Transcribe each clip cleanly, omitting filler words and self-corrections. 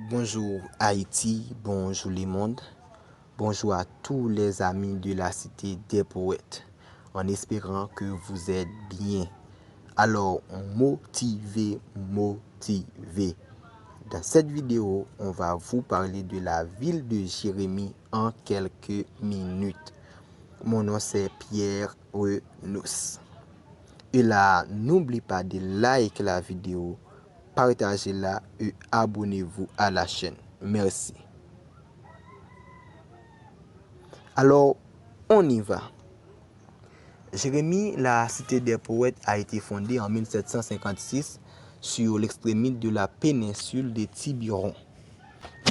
Bonjour Haïti, bonjour le monde, bonjour à tous les amis de la cité des poètes, en espérant que vous êtes bien. Alors, motivez. Dans cette vidéo, on va vous parler de la ville de Jérémie en quelques minutes. Mon nom c'est Pierre Renous. Et là, n'oubliez pas de liker la vidéo, partagez-la et abonnez-vous à la chaîne. Merci. Alors, on y va. Jérémie, la cité des poètes, a été fondée en 1756 sur l'extrémité de la péninsule de Tiburon.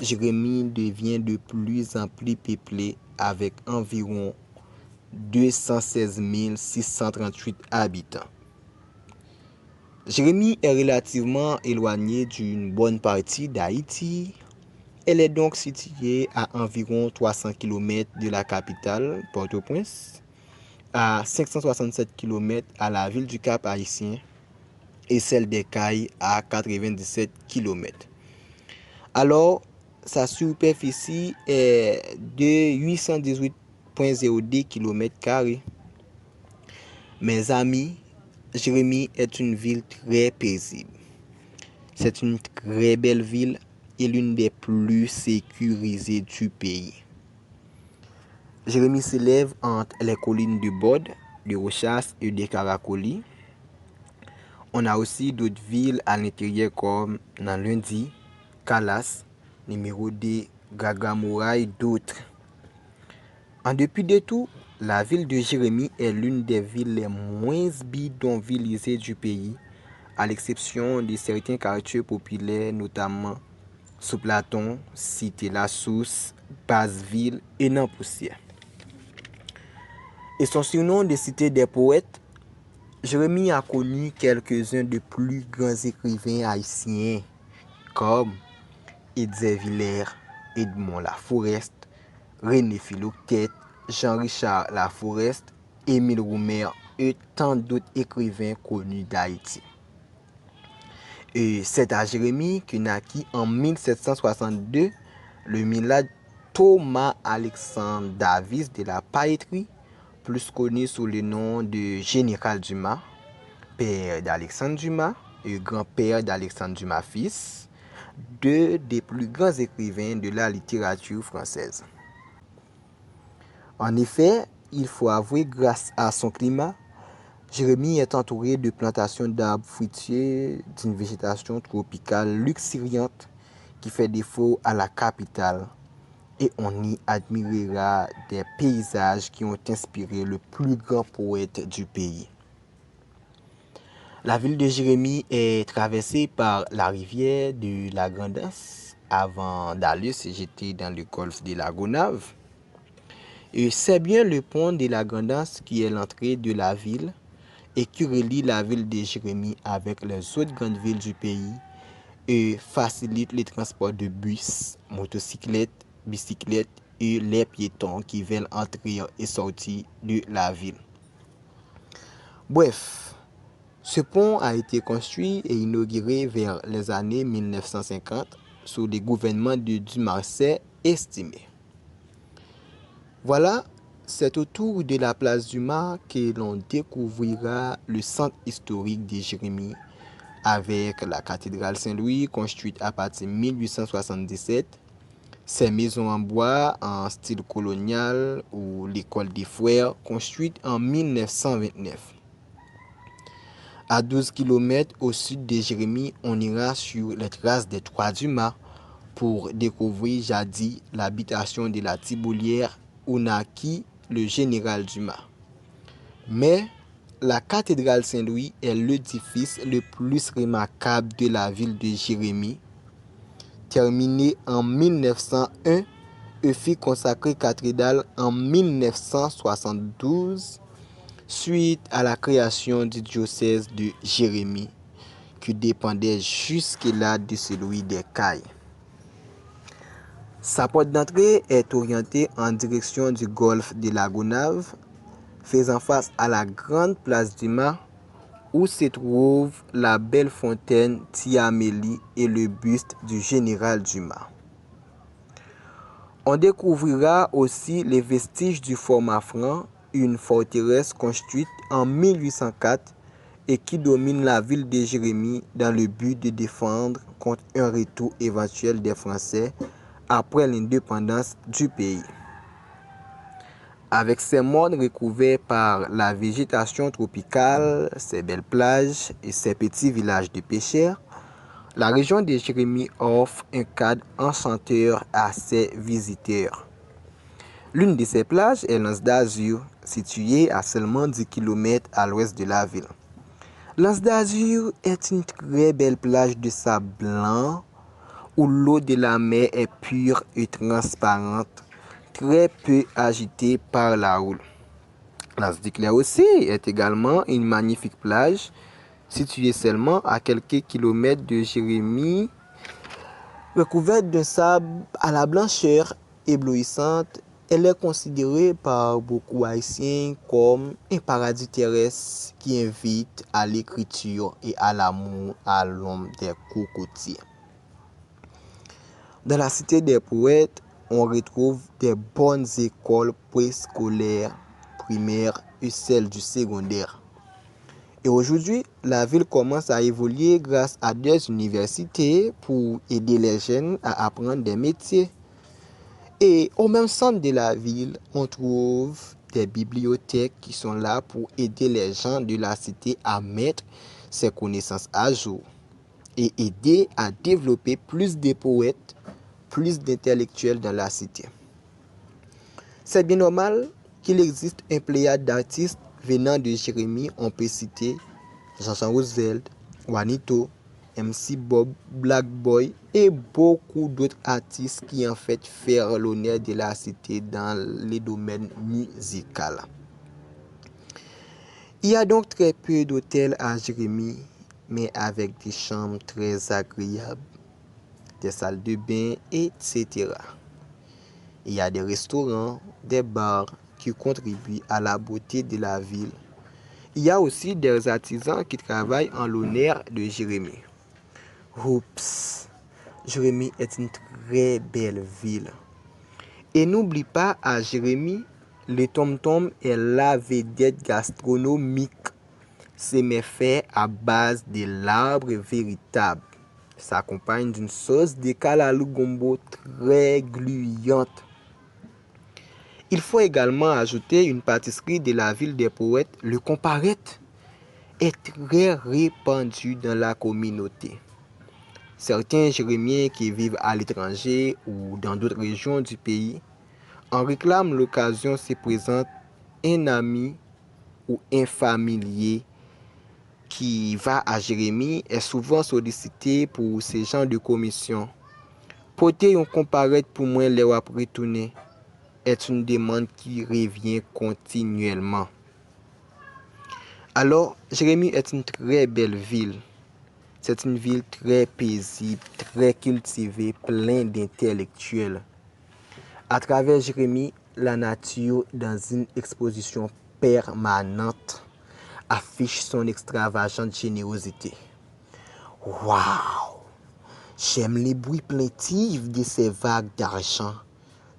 Jérémie devient de plus en plus peuplée avec environ 216 638 habitants. Jérémie est relativement éloignée d'une bonne partie d'Haïti. Elle est donc située à environ 300 km de la capitale, Port-au-Prince, à 567 km à la ville du Cap-Haïtien et celle des Cayes à 97 km. Alors, sa superficie est de 818,02 km². Mes amis, Jérémie est une ville très paisible. C'est une très belle ville et l'une des plus sécurisées du pays. Jérémie s'élève entre les collines de Bod, de Rochas et de Caracoli. On a aussi d'autres villes à l'intérieur comme Nanlundi, Calas, numéro 2, Gagamora et d'autres. En dépit de tout, la ville de Jérémie est l'une des villes les moins bidonvillisées du pays, à l'exception de certains quartiers populaires, notamment Sous-Platon, Cité-la-Source, Basseville et Nampoussière. Et son surnom de cité des poètes, Jérémie a connu quelques-uns des plus grands écrivains haïtiens, comme Edze Villers, Edmond Laforest, René Philoctète, Jean-Richard Laforest, Émile Roumer et tant d'autres écrivains connus d'Haïti. Et c'est à Jérémie que naquit en 1762 le milad Thomas Alexandre Davis de la Pailletterie, plus connu sous le nom de Général Dumas, père d'Alexandre Dumas et grand-père d'Alexandre Dumas fils, deux des plus grands écrivains de la littérature française. En effet, il faut avouer, grâce à son climat, Jérémie est entouré de plantations d'arbres fruitiers d'une végétation tropicale luxuriante qui fait défaut à la capitale, et on y admirera des paysages qui ont inspiré le plus grand poète du pays. La ville de Jérémie est traversée par la rivière de la Grand'Anse avant d'aller se jeter dans le golfe de la Gonâve. Et c'est bien le pont de la Grand'Anse qui est l'entrée de la ville et qui relie la ville de Jérémie avec les autres grandes villes du pays et facilite les transports de bus, motocyclettes, bicyclettes et les piétons qui veulent entrer et sortir de la ville. Bref, ce pont a été construit et inauguré vers les années 1950 sous le gouvernement de Dumarsais estimé. Voilà, c'est autour de la place Dumas que l'on découvrira le centre historique de Jérémie avec la cathédrale Saint-Louis construite à partir de 1877, ses maisons en bois en style colonial ou l'école des frères construite en 1929. À 12 km au sud de Jérémie, on ira sur les traces des Trois Dumas pour découvrir jadis l'habitation de la Tiboulière où naquit le général Dumas. Mais la cathédrale Saint-Louis est l'édifice le plus remarquable de la ville de Jérémie. Terminée en 1901 et fut consacrée cathédrale en 1972 suite à la création du diocèse de Jérémie qui dépendait jusque-là de celui des Cayes. Sa porte d'entrée est orientée en direction du golfe de la Gonâve, faisant face à la grande place Dumas où se trouve la belle fontaine Tiamélie et le buste du général Dumas. On découvrira aussi les vestiges du fort Mafran, une forteresse construite en 1804 et qui domine la ville de Jérémie dans le but de défendre contre un retour éventuel des Français après l'indépendance du pays. Avec ses mondes recouverts par la végétation tropicale, ses belles plages et ses petits villages de pêcheurs, la région de Jérémie offre un cadre enchanteur à ses visiteurs. L'une de ces plages est l'Anse d'Azur, située à seulement 10 km à l'ouest de la ville. L'Anse d'Azur est une très belle plage de sable blanc où l'eau de la mer est pure et transparente, très peu agitée par la houle. L'Anse du Clair aussi est également une magnifique plage située seulement à quelques kilomètres de Jérémie, recouverte d'un sable à la blancheur éblouissante. Elle est considérée par beaucoup Haïtiens comme un paradis terrestre qui invite à l'écriture et à l'amour à l'ombre des cocotiers. Dans la cité des poètes, on retrouve des bonnes écoles préscolaires, primaires et celles du secondaire. Et aujourd'hui, la ville commence à évoluer grâce à des universités pour aider les jeunes à apprendre des métiers. Et au même centre de la ville, on trouve des bibliothèques qui sont là pour aider les gens de la cité à mettre ses connaissances à jour et aider à développer plus de poètes, plus d'intellectuels dans la cité. C'est bien normal qu'il existe un pléiade d'artistes venant de Jérémie. On peut citer Jean-Jean Roosevelt, Juanito, MC Bob, Black Boy et beaucoup d'autres artistes qui en fait font l'honneur de la cité dans les domaines musicaux. Il y a donc très peu d'hôtels à Jérémie, mais avec des chambres très agréables, des salles de bain, etc. Il y a des restaurants, des bars qui contribuent à la beauté de la ville. Il y a aussi des artisans qui travaillent en l'honneur de Jérémie. Oups, Jérémie est une très belle ville. Et n'oublie pas, à Jérémie, le tom-tom est la vedette gastronomique. C'est fait à base de l'arbre véritable. S'accompagne d'une sauce de kalalou gombo très gluante. Il faut également ajouter une pâtisserie de la ville des poètes. Le comparette est très répandu dans la communauté. Certains Jérémiens qui vivent à l'étranger ou dans d'autres régions du pays en réclament l'occasion se présente un ami ou un familier qui va à Jérémie est souvent sollicité pour ces genres de commission. Porter un comparette pour moi les retourner est une demande qui revient continuellement. Alors, Jérémie est une très belle ville. C'est une ville très paisible, très cultivée, pleine d'intellectuels. À travers Jérémie, la nature, dans une exposition permanente, affiche son extravagante générosité. Waouh! J'aime les bruits plaintifs de ces vagues d'argent,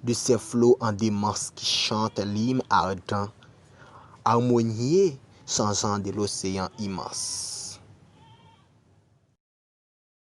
de ces flots en démence qui chantent l'hymne ardent, harmonieux, changeant de l'océan immense.